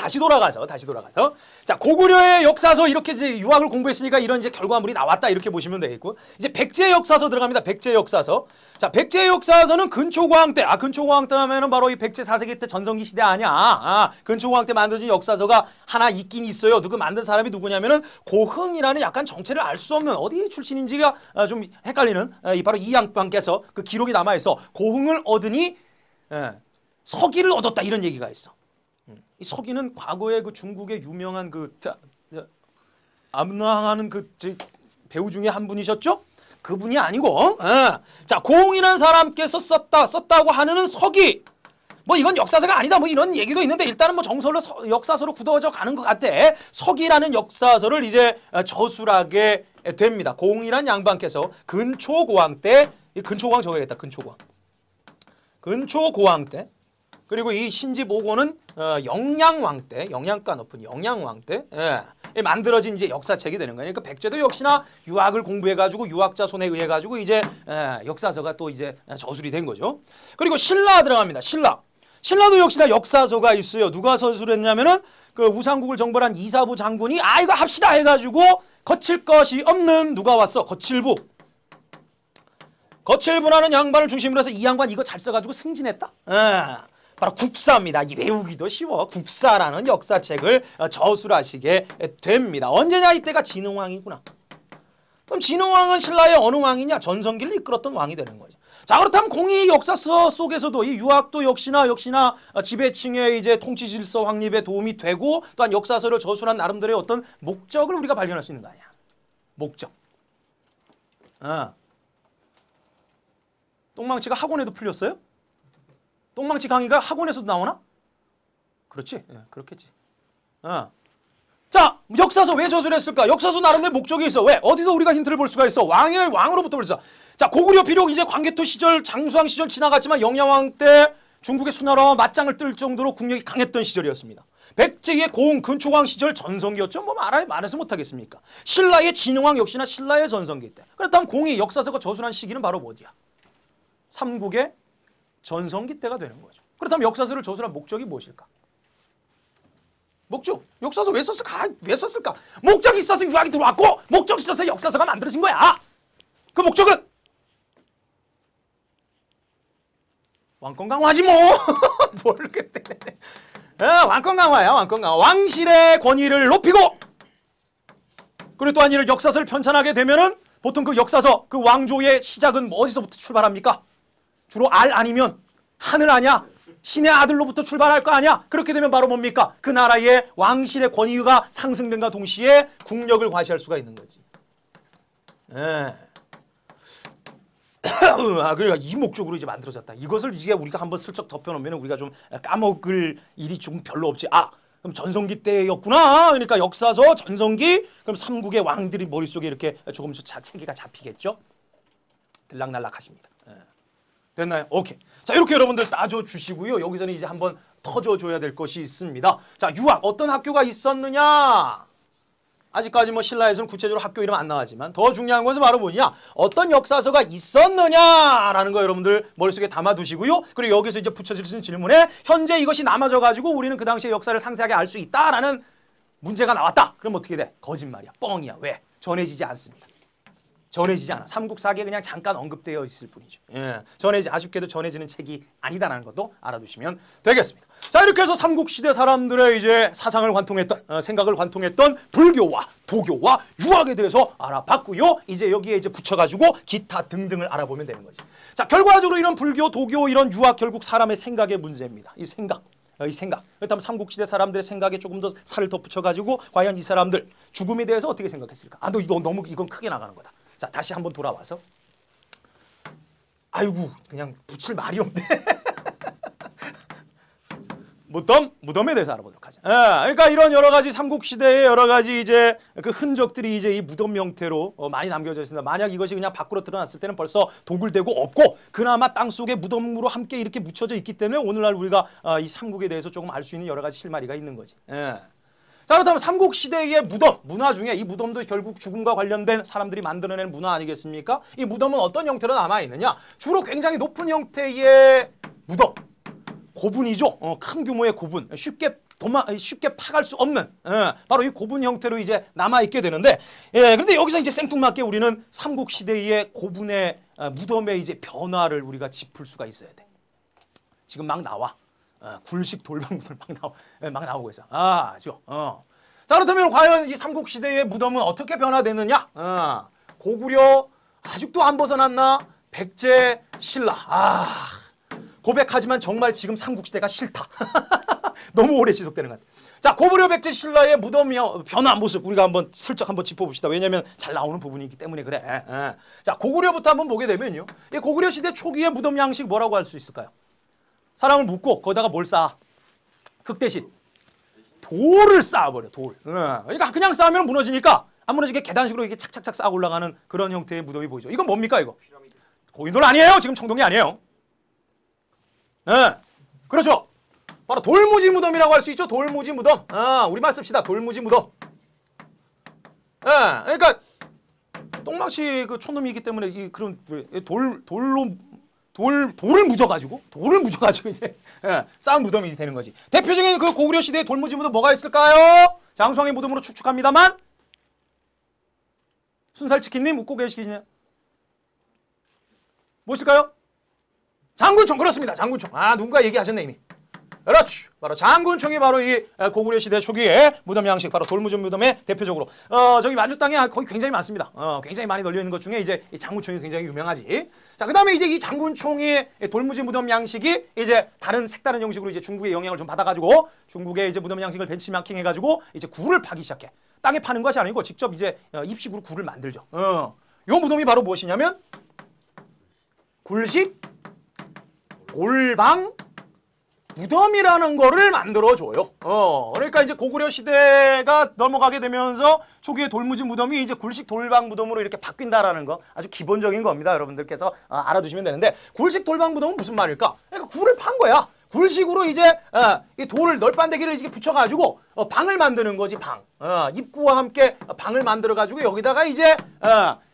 다시 돌아가서. 자, 고구려의 역사서 이렇게 이제 유학을 공부했으니까 이런 이제 결과물이 나왔다. 이렇게 보시면 되겠고. 이제 백제 역사서 들어갑니다. 백제 역사서. 자, 백제 역사서는 근초고왕 때. 근초고왕 때 하면은 바로 이 백제 4세기 때 전성기 시대 아니야. 근초고왕 때 만들어진 역사서가 하나 있긴 있어요. 누구 만든 사람이 누구냐면은 고흥이라는 약간 정체를 알 수 없는 어디 출신인지가 좀 헷갈리는 바로 이 양반께서 그 기록이 남아 있어. 고흥을 얻으니 서기를 얻었다 이런 얘기가 있어. 이 서기는 과거에 그 중국의 유명한 암나하는 그 배우 중에 한 분이셨죠? 그분이 아니고, 자, 고흥이라는 사람께서 썼다고 하는 서기. 뭐 이건 역사서가 아니다. 뭐 이런 얘기도 있는데 일단은 뭐 정설로 역사서로 굳어져 가는 것 같아. 서기라는 역사서를 이제 저술하게 됩니다. 고흥이라는 양반께서 근초고왕 때, 근초고왕 적어야겠다. 근초고왕 때. 그리고 이 신지보고는 영양왕 때, 영양가 높은 영양왕 때 만들어진 이제 역사책이 되는 거예요. 그러니까 백제도 역시나 유학을 공부해가지고 유학자 손에 의해가지고 이제 역사서가 또 이제 저술이 된 거죠. 그리고 신라 들어갑니다. 신라도 역시나 역사서가 있어요. 누가 서술했냐면은 그 우상국을 정벌한 이사부 장군이 이거 합시다 해가지고 거칠 것이 없는 누가 왔어? 거칠부라는 양반을 중심으로 해서 이 양반 이거 잘 써가지고 승진했다. 바로 국사입니다. 외우기도 쉬워. 국사라는 역사책을 저술하시게 됩니다. 언제냐? 이때가 진흥왕이구나. 그럼 진흥왕은 신라의 어느 왕이냐? 전성기를 이끌었던 왕이 되는 거죠. 자, 그렇다면 공의 역사서 속에서도 이 유학도 역시나 지배층의 이제 통치 질서 확립에 도움이 되고 또한 역사서를 저술한 나름대로의 어떤 목적을 우리가 발견할 수 있는 거 아니야. 목적. 똥망치가 학원에도 풀렸어요? 똥망치 강의가 학원에서도 나오나? 그렇지. 그렇겠지. 자, 역사서 왜 저술했을까? 역사서 나름대로 목적이 있어. 왜? 어디서 우리가 힌트를 볼 수가 있어? 왕으로부터 벌써. 자, 고구려 비록 이제 광개토 시절, 장수왕 시절 지나갔지만 영양왕 때 중국의 수나라와 맞짱을 뜰 정도로 국력이 강했던 시절이었습니다. 백제의 고흥 근초광 시절 전성기였죠. 뭐 말해서 못하겠습니까? 신라의 진흥왕 역시나 신라의 전성기 때. 그렇다면 공의 역사서가 저술한 시기는 바로 어디야? 삼국의 전성기 때가 되는 거죠. 그렇다면 역사서를 저술한 목적이 무엇일까? 목적. 역사서 왜 썼을까? 목적이 있어서 유학이 들어왔고 목적이 있어서 역사서가 만들어진 거야. 그 목적은 왕권 강화지 뭐. 뭘 그래. 왕권 강화야. 왕권 강화. 왕실의 권위를 높이고 그리고 또한 이를 역사서를 편찬하게 되면은 보통 그 역사서 그 왕조의 시작은 뭐 어디서부터 출발합니까? 주로 알 아니면 하늘 아니야? 신의 아들로부터 출발할 거 아니야? 그렇게 되면 바로 뭡니까? 그 나라의 왕실의 권위가 상승된과 동시에 국력을 과시할 수가 있는 거지. 그러니까 이 목적으로 이제 만들어졌다. 이것을 이제 우리가 한번 슬쩍 덮여놓으면 우리가 좀 까먹을 일이 조금 별로 없지. 그럼 전성기 때였구나. 그러니까 역사서 전성기. 그럼 삼국의 왕들이 머릿속에 이렇게 조금씩 체계가 잡히겠죠. 들락날락 하십니다. 됐나요? 오케이. 자, 이렇게 여러분들 따져주시고요. 여기서는 이제 한번 터져줘야 될 것이 있습니다. 자, 유학 어떤 학교가 있었느냐? 아직까지 뭐 신라에서는 구체적으로 학교 이름 안 나왔지만 더 중요한 것은 바로 뭐냐? 어떤 역사서가 있었느냐라는 거 여러분들 머릿속에 담아두시고요. 그리고 여기서 이제 붙여질 수 있는 질문에 현재 이것이 남아져가지고 우리는 그 당시의 역사를 상세하게 알 수 있다라는 문제가 나왔다. 그럼 어떻게 돼? 거짓말이야. 뻥이야. 왜? 전해지지 않습니다. 전해지지 않아. 삼국사기에 그냥 잠깐 언급되어 있을 뿐이죠. 아쉽게도 전해지는 책이 아니다라는 것도 알아두시면 되겠습니다. 자, 이렇게 해서 삼국시대 사람들의 이제 사상을 관통했던, 생각을 관통했던 불교와 도교와 유학에 대해서 알아봤고요. 이제 여기에 이제 붙여가지고 기타 등등을 알아보면 되는 거지. 자, 결과적으로 이런 불교, 도교, 이런 유학 결국 사람의 생각의 문제입니다. 이 생각. 그렇다면 삼국시대 사람들의 생각에 조금 더 살을 더 붙여가지고 과연 이 사람들 죽음에 대해서 어떻게 생각했을까? 너 너무 이건 크게 나가는 거다. 자, 다시 한번 돌아와서 아이고 그냥 붙일 말이 없네. 무덤에 대해서 알아보도록 하자. 그러니까 이런 여러 가지 삼국시대의 여러 가지 이제 그 흔적들이 이제 이 무덤 형태로 많이 남겨져 있습니다. 만약 이것이 그냥 밖으로 드러났을 때는 벌써 도굴되고 없고 그나마 땅속에 무덤으로 함께 이렇게 묻혀져 있기 때문에 오늘날 우리가 이 삼국에 대해서 조금 알 수 있는 여러 가지 실마리가 있는 거지. 자, 그렇다면 삼국시대의 무덤, 문화 중에 이 무덤도 결국 죽음과 관련된 사람들이 만들어낸 문화 아니겠습니까? 이 무덤은 어떤 형태로 남아있느냐? 주로 굉장히 높은 형태의 무덤, 고분이죠. 큰 규모의 고분, 쉽게 쉽게 파갈 수 없는 바로 이 고분 형태로 이제 남아 있게 되는데, 그런데 여기서 이제 생뚱맞게 우리는 삼국 시대의 고분의 무덤의 이제 변화를 우리가 짚을 수가 있어야 돼. 지금 막 나와. 굴식 돌방 무덤 막 나오고 있어. 아죠. 자, 그렇다면 과연 이 삼국 시대의 무덤은 어떻게 변화됐느냐? 고구려 아직도 안 벗어났나? 백제, 신라. 고백하지만 정말 지금 삼국시대가 싫다. 너무 오래 지속되는 것 같아요. 자, 고구려, 백제, 신라의 무덤 변화 모습 우리가 한번 슬쩍 한번 짚어봅시다. 왜냐하면 잘 나오는 부분이기 때문에 그래. 자, 고구려부터 한번 보게 되면요. 이 고구려 시대 초기의 무덤 양식 뭐라고 할 수 있을까요? 사람을 묻고 거기다가 뭘 쌓아? 흙 대신 돌을 쌓아버려. 돌. 그러니까 그냥 쌓으면 무너지니까 안 무너지게 계단식으로 이렇게 착착착 쌓아 올라가는 그런 형태의 무덤이 보이죠. 이건 뭡니까 이거? 고인돌 아니에요. 지금 청동이 아니에요. 그렇죠. 바로 돌무지 무덤이라고 할 수 있죠. 돌무지 무덤. 우리말 씁시다. 돌무지 무덤. 그러니까 똥망치 그 촌놈이기 때문에 이 그런 돌을 묻어가지고 이제 쌓은 무덤이 되는 거지. 대표적인 그 고구려 시대의 돌무지 무덤 뭐가 있을까요? 장수왕의 무덤으로 추측합니다만 순살치킨님 웃고 계시겠냐? 무엇일까요? 장군총. 그렇습니다. 장군총. 누군가 얘기하셨네 이미. 그렇죠. 바로 장군총이 바로 이 고구려 시대 초기의 무덤 양식, 바로 돌무지 무덤의 대표적으로 저기 만주 땅에 거기 굉장히 많습니다. 굉장히 많이 널려 있는 것 중에 이제 이 장군총이 굉장히 유명하지. 자, 그다음에 이제 이 장군총이 돌무지 무덤 양식이 이제 색다른 형식으로 이제 중국의 영향을 좀 받아가지고 중국의 이제 무덤 양식을 벤치마킹해가지고 이제 굴을 파기 시작해. 땅에 파는 것이 아니고 직접 이제 입식으로 굴을 만들죠. 요 무덤이 바로 무엇이냐면 굴식 돌방 무덤이라는 거를 만들어줘요. 그러니까 이제 고구려 시대가 넘어가게 되면서 초기의 돌무지 무덤이 이제 굴식 돌방 무덤으로 이렇게 바뀐다라는 거 아주 기본적인 겁니다. 여러분들께서 알아두시면 되는데, 굴식 돌방 무덤은 무슨 말일까? 그러니까 굴을 판 거야. 굴식으로 이제 이 돌을 널빤데기를 이렇게 붙여가지고 방을 만드는 거지. 방. 입구와 함께 방을 만들어가지고 여기다가 이제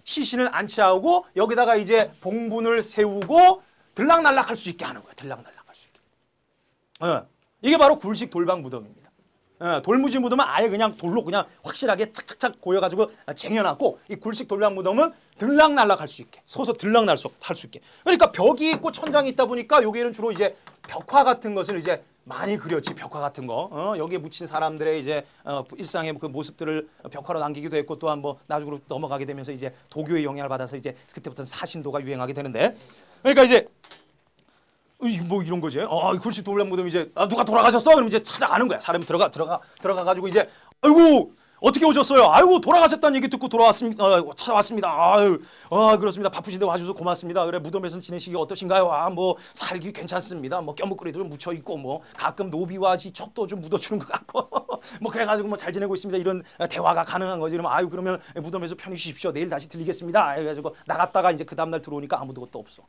시신을 안치하고 여기다가 이제 봉분을 세우고 들락날락할 수 있게 하는 거야. 들락날락. 이게 바로 굴식 돌방 무덤입니다. 돌무지 무덤은 아예 그냥 돌로 그냥 확실하게 착착착 고여가지고 쟁여놨고, 이 굴식 돌방 무덤은 들락날락할 수 있게, 서서 들락날 할 수 있게. 그러니까 벽이 있고 천장이 있다 보니까 여기에는 주로 이제 벽화 같은 것을 이제 많이 그렸지. 벽화 같은 거. 여기에 묻힌 사람들의 이제 일상의 그 모습들을 벽화로 남기기도 했고, 또한 뭐 나중으로 넘어가게 되면서 이제 도교의 영향을 받아서 이제 그때부터는 사신도가 유행하게 되는데, 그러니까 이제 뭐 이런 거지. 굴식 돌방 무덤 이제 누가 돌아가셨어? 그럼 이제 찾아가는 거야. 사람이 들어가가지고 이제 아이고 어떻게 오셨어요? 아이고 돌아가셨다는 얘기 듣고 돌아왔습니다. 찾아왔습니다. 그렇습니다. 바쁘신데 와주셔서 고맙습니다. 그래, 무덤에서 지내시기 어떠신가요? 뭐 살기 괜찮습니다. 뭐 껴묵거리도 좀 묻혀 있고 뭐 가끔 노비와 첩도 좀 묻어주는 것 같고 뭐 그래가지고 뭐 잘 지내고 있습니다. 이런 대화가 가능한 거지. 그러면 그러면 무덤에서 편히 쉬십시오. 내일 다시 들리겠습니다. 그래가지고 나갔다가 이제 그 다음날 들어오니까 아무것도 없어.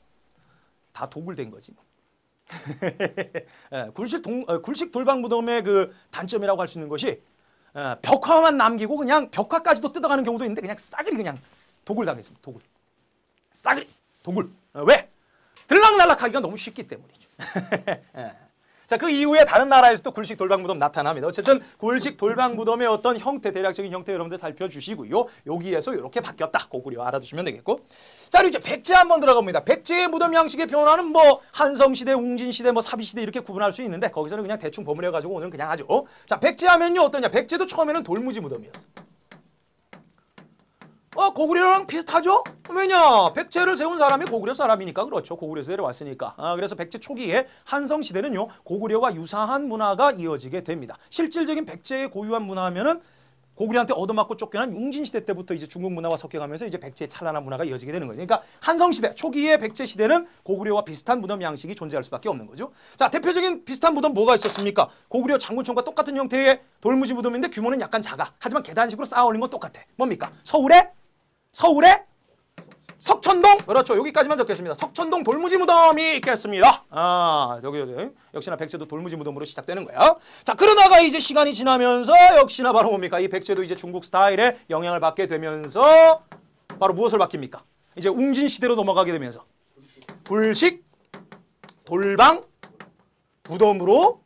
다 도굴된 거지. 굴식 돌방 무덤의 그 단점이라고 할 수 있는 것이 벽화만 남기고 그냥 벽화까지도 뜯어가는 경우도 있는데 그냥 싸그리 그냥 도굴 당했습니다. 도굴. 싸그리 도굴. 왜? 들락날락하기가 너무 쉽기 때문이죠. 자, 그 이후에 다른 나라에서도 굴식 돌방 무덤 나타납니다. 어쨌든 굴식 돌방 무덤의 어떤 형태, 대략적인 형태 여러분들 살펴주시고요. 여기에서 이렇게 바뀌었다. 고구려 알아두시면 되겠고. 자, 그리고 이제 백제 한번 들어갑니다. 백제의 무덤 양식의 변화는 뭐 한성시대, 웅진시대, 뭐 사비시대 이렇게 구분할 수 있는데 거기서는 그냥 대충 버무려가지고 오늘 그냥 하죠. 자, 백제 하면요 어떠냐. 백제도 처음에는 돌무지 무덤이었어. 고구려랑 비슷하죠? 왜냐? 백제를 세운 사람이 고구려 사람이니까. 그렇죠. 고구려에서 내려왔으니까. 그래서 백제 초기에 한성시대는요 고구려와 유사한 문화가 이어지게 됩니다. 실질적인 백제의 고유한 문화하면은 고구려한테 얻어맞고 쫓겨난 웅진시대 때부터 이제 중국 문화와 섞여가면서 이제 백제의 찬란한 문화가 이어지게 되는 거죠. 그러니까 한성시대 초기의 백제 시대는 고구려와 비슷한 무덤 양식이 존재할 수밖에 없는 거죠. 자, 대표적인 비슷한 무덤 뭐가 있었습니까? 고구려 장군총과 똑같은 형태의 돌무지 무덤인데 규모는 약간 작아. 하지만 계단식으로 쌓아 올린 건 똑같아. 뭡니까? 서울의 석천동. 그렇죠. 여기까지만 적겠습니다. 석천동 돌무지 무덤이 있겠습니다. 여기 역시나 백제도 돌무지 무덤으로 시작되는 거야. 자, 그러다가 이제 시간이 지나면서 역시나 바로 뭡니까? 이 백제도 이제 중국 스타일의 영향을 받게 되면서 바로 무엇을 바뀝니까? 이제 웅진 시대로 넘어가게 되면서 굴식 돌방 무덤으로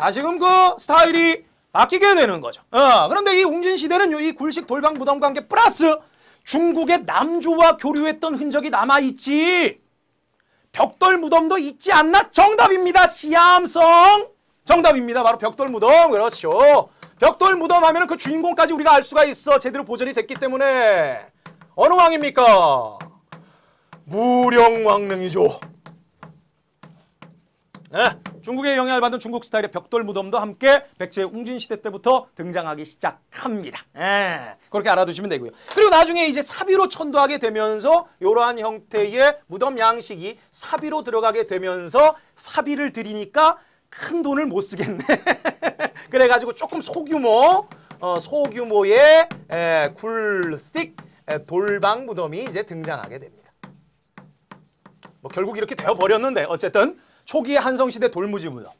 다시금 그 스타일이 바뀌게 되는 거죠. 그런데 이 웅진 시대는 이 굴식 돌방 무덤 관계 플러스 중국의 남조와 교류했던 흔적이 남아있지. 벽돌 무덤도 있지 않나? 정답입니다. 시암성. 정답입니다. 바로 벽돌 무덤. 그렇죠. 벽돌 무덤 하면 그 주인공까지 우리가 알 수가 있어. 제대로 보존이 됐기 때문에. 어느 왕입니까? 무령왕릉이죠. 중국의 영향을 받은 중국 스타일의 벽돌 무덤도 함께 백제 웅진 시대 때부터 등장하기 시작합니다. 그렇게 알아두시면 되고요. 그리고 나중에 이제 사비로 천도하게 되면서 이러한 형태의 무덤 양식이 사비로 들어가게 되면서 사비를 들이니까 큰 돈을 못 쓰겠네. 그래가지고 조금 소규모의 굴식 돌방 무덤이 이제 등장하게 됩니다. 뭐 결국 이렇게 되어버렸는데 어쨌든 초기의 한성시대 돌무지 무덤,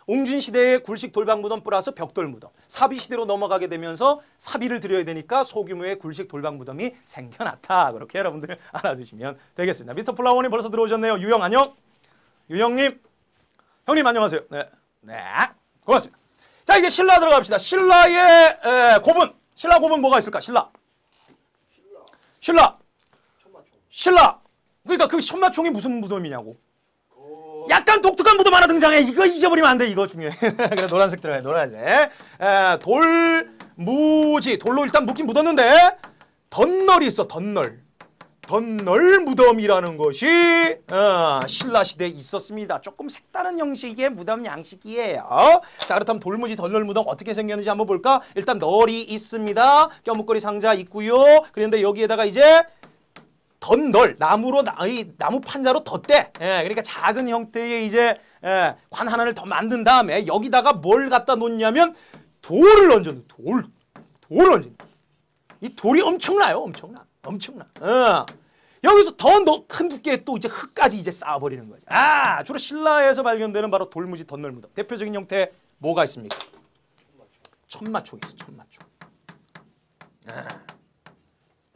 웅진시대의 굴식 돌방 무덤 플러스 벽돌 무덤, 사비시대로 넘어가게 되면서 사비를 들여야 되니까 소규모의 굴식 돌방 무덤이 생겨났다. 그렇게 여러분들 알아주시면 되겠습니다. 미스터 플라워님 벌써 들어오셨네요. 유영 안녕. 유영님. 형님 안녕하세요. 네, 고맙습니다. 자 이제 신라 들어갑시다. 신라의 고분. 신라 고분 뭐가 있을까? 신라. 그러니까 그 천마총이 무슨 무덤이냐고. 약간 독특한 무덤 하나 등장해. 이거 잊어버리면 안 돼. 이거 중요해. 그래 노란색 들어가요. 노란색. 돌무지. 돌로 일단 묻긴 묻었는데 덧널이 있어. 덧널 무덤이라는 것이 신라 시대에 있었습니다. 조금 색다른 형식의 무덤 양식이에요. 자 그렇다면 돌무지 덧널 무덤 어떻게 생겼는지 한번 볼까? 일단 널이 있습니다. 껴묵거리 상자 있고요. 그런데 여기에다가 이제 덧널 나무 판자로 덧대. 그러니까 작은 형태의 이제 관 하나를 더 만든 다음에 여기다가 뭘 갖다 놓냐면 돌을 얹어. 돌을 얹어. 이 돌이 엄청나요. 엄청나. 여기서 더 큰 두께의 또 이제 흙까지 이제 쌓아버리는 거죠. 주로 신라에서 발견되는 바로 돌무지 덧널 무덤. 대표적인 형태 뭐가 있습니까? 천마총 있어.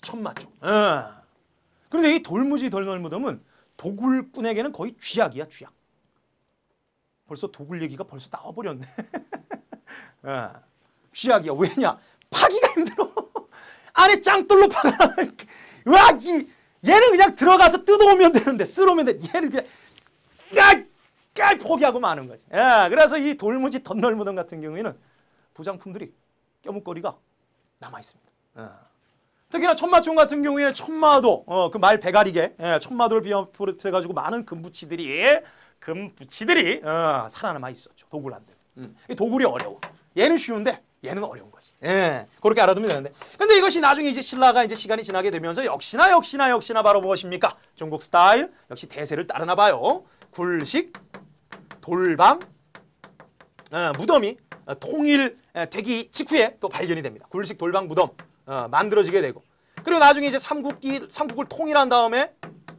천마총. 그런데 이 돌무지 덧널 무덤은 도굴꾼에게는 거의 쥐약이야. 벌써 도굴 얘기가 벌써 나와버렸네. 쥐약이야. 왜냐? 파기가 힘들어. 안에 짱돌로 파가. 얘는 그냥 들어가서 뜯어오면 되는데 쓸어오면 돼. 얘는 그냥 포기하고 마는 거지. 그래서 이 돌무지 덧널 무덤 같은 경우에는 부장품들이 껴묵거리가 남아 있습니다. 특히나 천마총 같은 경우에는 천마도 그 말 배가리게 천마도를 비롯해가지고 많은 금부치들이 살아남아 있었죠. 도굴한들. 이 도굴이 어려워. 얘는 쉬운데 얘는 어려운 거지. 그렇게 알아두면 되는데. 근데 이것이 나중에 이제 신라가 이제 시간이 지나게 되면서 역시나 바로 무엇입니까? 중국 스타일 역시 대세를 따르나 봐요. 굴식 돌방 무덤이 통일되기 직후에 또 발견이 됩니다. 굴식 돌방 무덤 만들어지게 되고. 그리고 나중에 이제 삼국을 통일한 다음에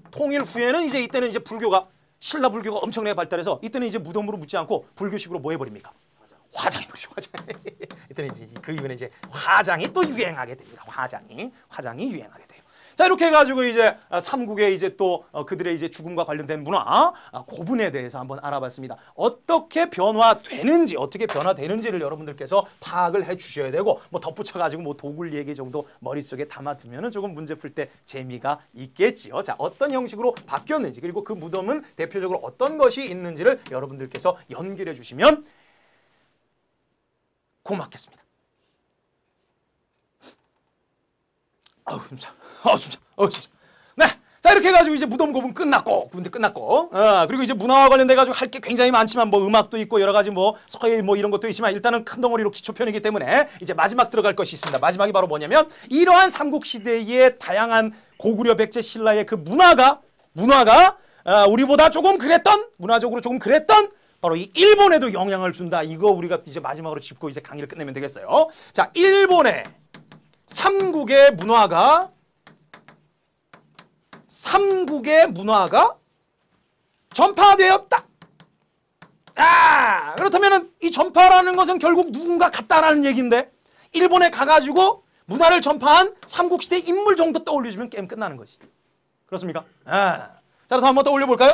통일 후에는 이제 이때는 이제 신라 불교가 엄청나게 발달해서 이때는 이제 무덤으로 묻지 않고 불교식으로 뭐 해버립니까? 화장해버리죠. 이때는 이제 그 이후에 이제 화장이 또 유행하게 됩니다. 화장이 유행하게 돼요. 자 이렇게 해가지고 이제 삼국의 이제 또 그들의 이제 죽음과 관련된 문화 고분에 대해서 한번 알아봤습니다. 어떻게 변화되는지를 여러분들께서 파악을 해주셔야 되고 뭐 덧붙여가지고 뭐 도굴 얘기 정도 머릿속에 담아두면은 조금 문제 풀 때 재미가 있겠지요. 자 어떤 형식으로 바뀌었는지 그리고 그 무덤은 대표적으로 어떤 것이 있는지를 여러분들께서 연결해 주시면 고맙겠습니다. 숨차. 네, 자 이렇게 해가지고 이제 무덤 고분 끝났고 그리고 이제 문화와 관련돼가지고 할 게 굉장히 많지만 뭐 음악도 있고 여러 가지 뭐 서예 뭐 이런 것도 있지만 일단은 큰 덩어리로 기초편이기 때문에 이제 마지막 들어갈 것이 있습니다. 마지막이 바로 뭐냐면 이러한 삼국시대의 다양한 고구려 백제 신라의 그 문화가 우리보다 조금 그랬던 문화적으로 조금 그랬던 바로 이 일본에도 영향을 준다. 이거 우리가 이제 마지막으로 짚고 이제 강의를 끝내면 되겠어요. 자, 일본의 삼국의 문화가 전파되었다. 그렇다면 이 전파라는 것은 결국 누군가 갔다라는 얘기인데 일본에 가가지고 문화를 전파한 삼국시대 인물 정도 떠올려주면 게임 끝나는 거지. 그렇습니까? 자, 그래서 한번 떠올려 볼까요?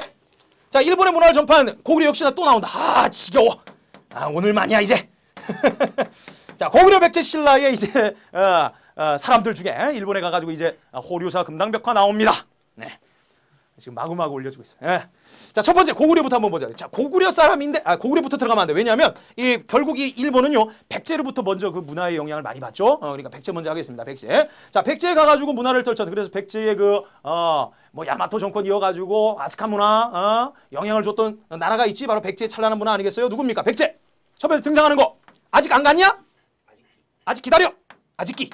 자, 일본의 문화를 전파한 고구려 역시나 또 나온다. 지겨워. 오늘만이야 이제. 자, 고구려 백제 신라의 이제 사람들 중에 일본에 가가지고 이제 호류사 금당벽화 나옵니다. 네. 지금 마구마구 올려주고 있어요. 예. 자, 첫 번째 고구려부터 한번 보자. 자, 고구려 사람인데 고구려부터 들어가면 안 돼. 왜냐하면 이 결국 이 일본은요 백제로부터 먼저 그 문화의 영향을 많이 받죠. 그러니까 백제 먼저 하겠습니다. 백제. 자, 백제에 가가지고 문화를 떨쳤다. 그래서 백제의 그 뭐 야마토 정권 이어가지고 아스카 문화 영향을 줬던 나라가 있지. 바로 백제의 찬란한 문화 아니겠어요? 누굽니까? 백제. 첫 번째 등장하는 거. 아직 안 갔냐? 아직 기다려. 아직기.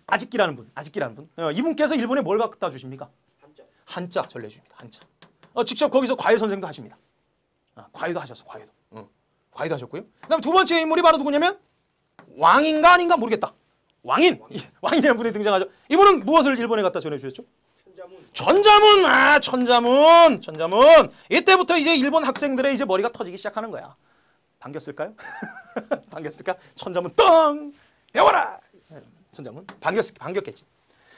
아직기라는 분. 아직기라는 분. 이분께서 일본에 뭘 갖다 주십니까? 한자 전해줍니다. 한자. 직접 거기서 과외 선생도 하십니다. 과외도 하셨어. 과외도. 과외도 하셨고요. 그다음 두 번째 인물이 바로 누구냐면 왕인가 아닌가 모르겠다. 왕인. 왕인이라는 분이 등장하죠. 이분은 무엇을 일본에 갖다 전해주셨죠? 천자문. 천자문. 천자문. 이때부터 이제 일본 학생들의 이제 머리가 터지기 시작하는 거야. 반겼을까요? 반겼을까? 천자문 떵 배워라. 천자문 반겼겠지.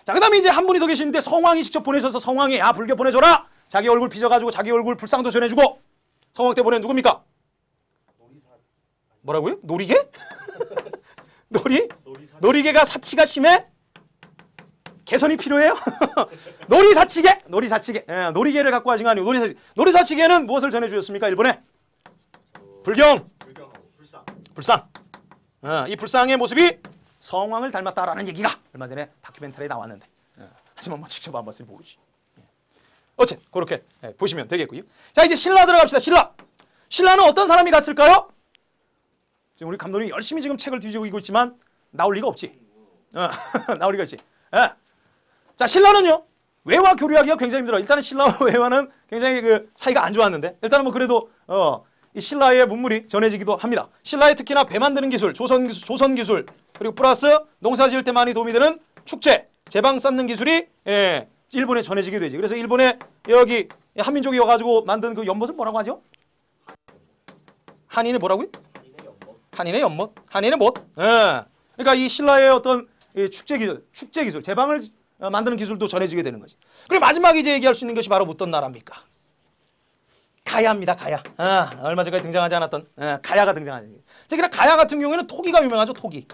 자, 그 다음에 이제 한 분이 더 계시는데 성왕이 직접 보내셔서 성왕이 불교 보내줘라. 자기 얼굴 빚어가지고 자기 얼굴 불상도 전해주고. 성왕 때 보낸 누굽니까? 뭐라고요? 놀이개? 놀이개가 사치가 심해? 개선이 필요해요? 놀이사치개. 놀이개를 갖고 하신 거 아니고 놀이사치개는 무엇을 전해주셨습니까? 일본에? 불경. 불상. 이 불상의 모습이 성왕을 닮았다라는 얘기가 얼마 전에 다큐멘터리에 나왔는데 하지만 뭐 직접 안 봤으니 모르지. 어쨌든 그렇게 보시면 되겠고요. 자, 이제 신라 들어갑시다. 신라는 어떤 사람이 갔을까요? 지금 우리 감독님이 열심히 지금 책을 뒤지고 있지만 나올 리가 없지. 나올 리가 있지. 자, 신라는요 외화 교류하기가 굉장히 힘들어. 일단은 신라와 외화는 굉장히 그 사이가 안 좋았는데 일단은 뭐 그래도 이 신라의 문물이 전해지기도 합니다. 신라의 특히나 배 만드는 기술, 조선 기술 그리고 플러스 농사 지을 때 많이 도움이 되는 축제, 제방 쌓는 기술이 일본에 전해지게 되지. 그래서 일본에 여기 한민족이 와가지고 만든 그 연못을 뭐라고 하죠? 한인의 뭐라고요? 한인의 연못, 한인의 못. 그러니까 이 신라의 어떤 이 축제 기술, 제방을 만드는 기술도 전해지게 되는 거지. 그리고 마지막에 이제 얘기할 수 있는 것이 바로 어떤 나라입니까? 가야입니다. 가야. 얼마 전까지 등장하지 않았던 가야가 등장하지. 특히나 가야 같은 경우에는 토기가 유명하죠. 토기.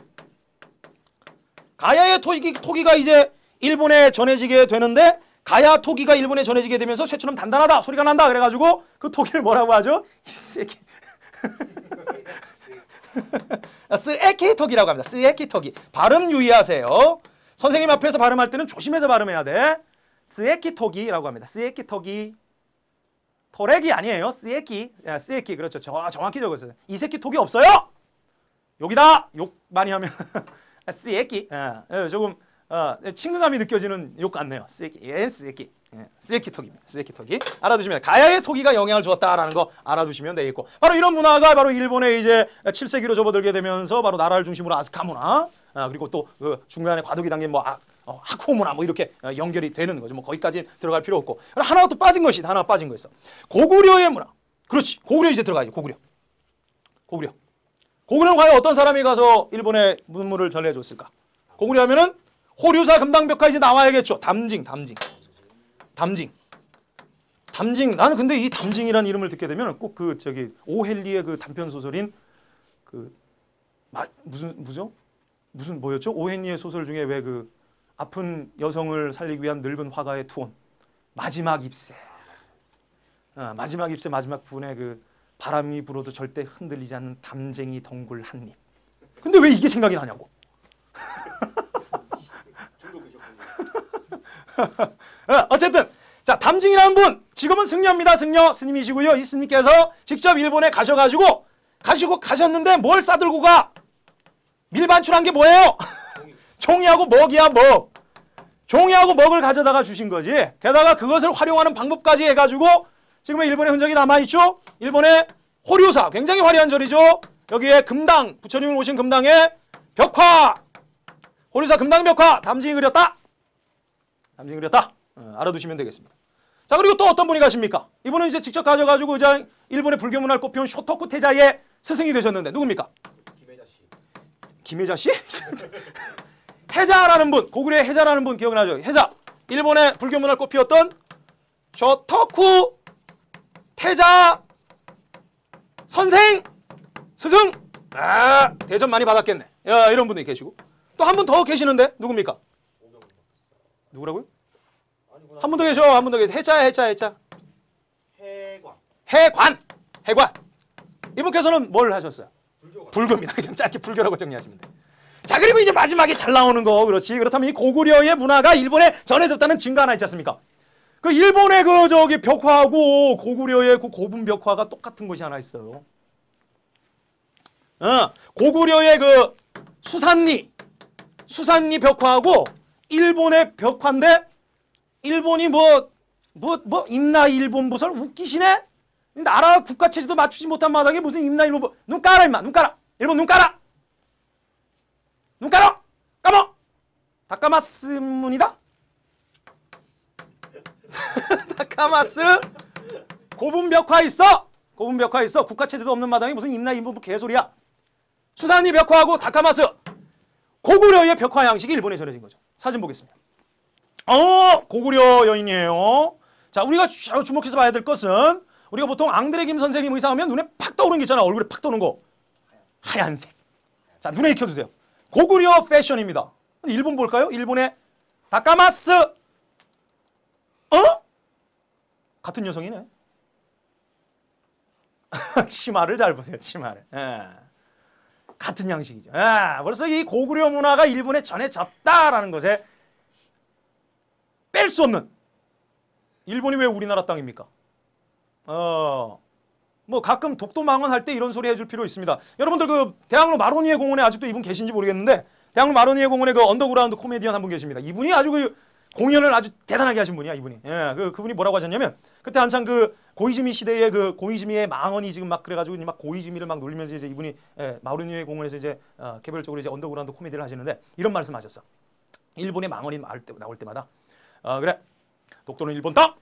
가야의 토기가 이제 일본에 전해지게 되는데 가야 토기가 일본에 전해지게 되면서 쇠처럼 단단하다 소리가 난다. 그래가지고 그 토기를 뭐라고 하죠? 이 새끼. 스에키 토기라고 합니다. 스에키 토기. 발음 유의하세요. 선생님 앞에서 발음할 때는 조심해서 발음해야 돼. 스에키 토기라고 합니다. 스에키 토기. 토렉이 아니에요. 스에키. 스에키. 그렇죠. 정확히 적었어요. 이 새끼 톡이 없어요. 여기다. 욕 많이 하면 스에키. 조금 친근감이 느껴지는 욕 같네요. 스에키. 스에키. 스에키 톡입니다. 스에키 톡이. 알아두시면 가야의 토기가 영향을 주었다라는 거 알아두시면 되겠고. 바로 이런 문화가 바로 일본에 이제 7세기로 접어들게 되면서 바로 나라를 중심으로 아스카 문화 그리고 또 그 중간에 과도기 단계 뭐 하쿠 문화 뭐 이렇게 연결이 되는 거죠. 뭐 거기까지 들어갈 필요 없고. 하나가 또 빠진 것이 하나 빠진 거 있어. 고구려의 문화. 그렇지. 고구려 이제 들어가야지. 고구려는 과연 어떤 사람이 가서 일본의 문물을 전해줬을까? 고구려 하면은 호류사 금당벽화 이제 나와야겠죠. 담징. 나는 근데 이 담징이라는 이름을 듣게 되면 꼭 그 저기 오헬리의 그 단편 소설인 그 무슨 뭐였죠? 오헬리의 소설 중에 왜 그 아픈 여성을 살리기 위한 늙은 화가의 투혼. 마지막 잎새. 마지막 잎새 마지막 부분에 그 바람이 불어도 절대 흔들리지 않는 담쟁이 덩굴 한 입. 근데 왜 이게 생각이 나냐고. 어쨌든 자, 담징이라는 분 지금은 승려입니다. 승려 스님이시고요. 이 스님께서 직접 일본에 가셔가지고 가셨는데 뭘 싸들고 가? 밀반출한 게 뭐예요? 종이하고 먹이야 먹. 종이하고 먹을 가져다가 주신 거지. 게다가 그것을 활용하는 방법까지 해가지고 지금의 일본의 흔적이 남아있죠. 일본의 호류사 굉장히 화려한 절이죠. 여기에 금당 부처님을 모신 금당에 벽화 호류사 금당 벽화 담징이 그렸다. 알아두시면 되겠습니다. 자, 그리고 또 어떤 분이 가십니까? 이분은 이제 직접 가져가지고 이제 일본의 불교 문화를 꼽혀온 쇼토쿠 태자의 스승이 되셨는데 누굽니까? 김혜자 씨? 해자라는 분, 고구려의 해자라는 분 기억나죠? 해자. 일본의 불교 문화를 꼽히었던 쇼토쿠 태자 선생 스승! 아, 대접 많이 받았겠네. 야, 이런 분이 계시고. 또 한 분 더 계시는데 누굽니까? 누구라고요? 한 분 더 계셔. 한 분 더 계셔. 해자. 해관. 이분께서는 뭘 하셨어요? 불교입니다. 그냥 짧게 불교라고 정리하시면 돼요. 자, 그리고 이제 마지막에 잘 나오는 거. 그렇지. 그렇다면 이 고구려의 문화가 일본에 전해졌다는 증거 하나 있지 않습니까? 그 일본의 그 저기 벽화하고 고구려의 그 고분 벽화가 똑같은 곳이 하나 있어요. 고구려의 그 수산리 벽화하고 일본의 벽화인데 일본이 임나 일본 부설 웃기시네? 나라 국가 체제도 맞추지 못한 마당에 무슨 임나 일본 눈 깔아 임마 눈 깔아 일본 눈 깔아 까먹 다카마스문이다. 다카마스 고분 벽화 있어. 국가 체제도 없는 마당에 무슨 임나 일본 개소리야. 수산리 벽화하고 다카마스 고구려의 벽화 양식이 일본에 전해진 거죠. 사진 보겠습니다. 고구려 여인이에요. 자, 우리가 주목해서 봐야 될 것은 우리가 보통 앙드레 김 선생님 의상하면 눈에 팍 떠오르는 게 있잖아. 얼굴에 팍 떠오르는 거. 하얀색. 자, 눈에 익혀주세요. 고구려 패션입니다. 일본 볼까요? 일본의 다카마스. 같은 여성이네. 치마를 잘 보세요. 치마를. 같은 양식이죠. 벌써 이 고구려 문화가 일본에 전해졌다라는 것에 뺄 수 없는. 일본이 왜 우리나라 땅입니까? 뭐 가끔 독도망언 할 때 이런 소리 해줄 필요 있습니다. 여러분들 그 대학로 마로니에 공원에 아직도 이분 계신지 모르겠는데 대학로 마로니에 공원에 그 언더그라운드 코미디언 한 분 계십니다. 이분이 아주 그 공연을 아주 대단하게 하신 분이야, 이분이. 그분이 뭐라고 하셨냐면 그때 한창 그 고이즈미 시대에 그 고이즈미의 망언이 지금 막 그래가지고 막 고이즈미를 막 놀리면서 이제 이분이 마로니에 공원에서 이제 개별적으로 이제 언더그라운드 코미디를 하시는데 이런 말씀하셨어. 일본의 망언이 나올 때마다 그래 독도는 일본 땅,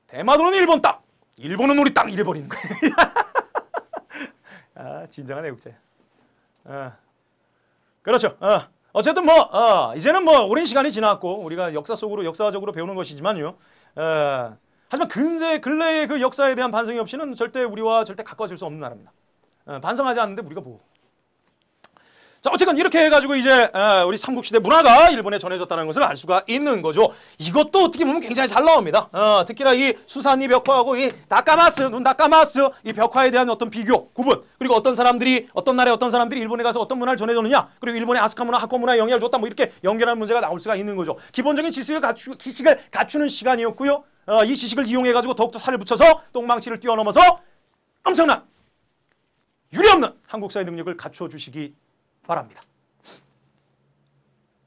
대마도는 일본 땅, 일본은 우리 땅 이래버리는 거예요. 진정한 애국자야. 그렇죠. 어쨌든 뭐 이제는 뭐 오랜 시간이 지났고 우리가 역사적으로 배우는 것이지만요. 하지만 근래의 그 역사에 대한 반성이 없이는 절대 우리와 절대 가까워질 수 없는 나라입니다. 반성하지 않는데 우리가 뭐. 자, 어쨌든 이렇게 해가지고 이제 우리 삼국시대 문화가 일본에 전해졌다는 것을 알 수가 있는 거죠. 이것도 어떻게 보면 굉장히 잘 나옵니다. 특히나 이 수산리 벽화하고 이 눈 다카마스 이 벽화에 대한 어떤 비교, 구분, 그리고 어떤 나라의 어떤 사람들이 일본에 가서 어떤 문화를 전해줬느냐, 그리고 일본의 아스카 문화, 학고 문화에 영향을 줬다, 뭐 이렇게 연결하는 문제가 나올 수가 있는 거죠. 기본적인 지식을 갖추는 시간이었고요. 이 지식을 이용해가지고 더욱더 살을 붙여서 똥망치를 뛰어넘어서 엄청난 유례없는 한국사의 능력을 갖춰 주시기 바랍니다.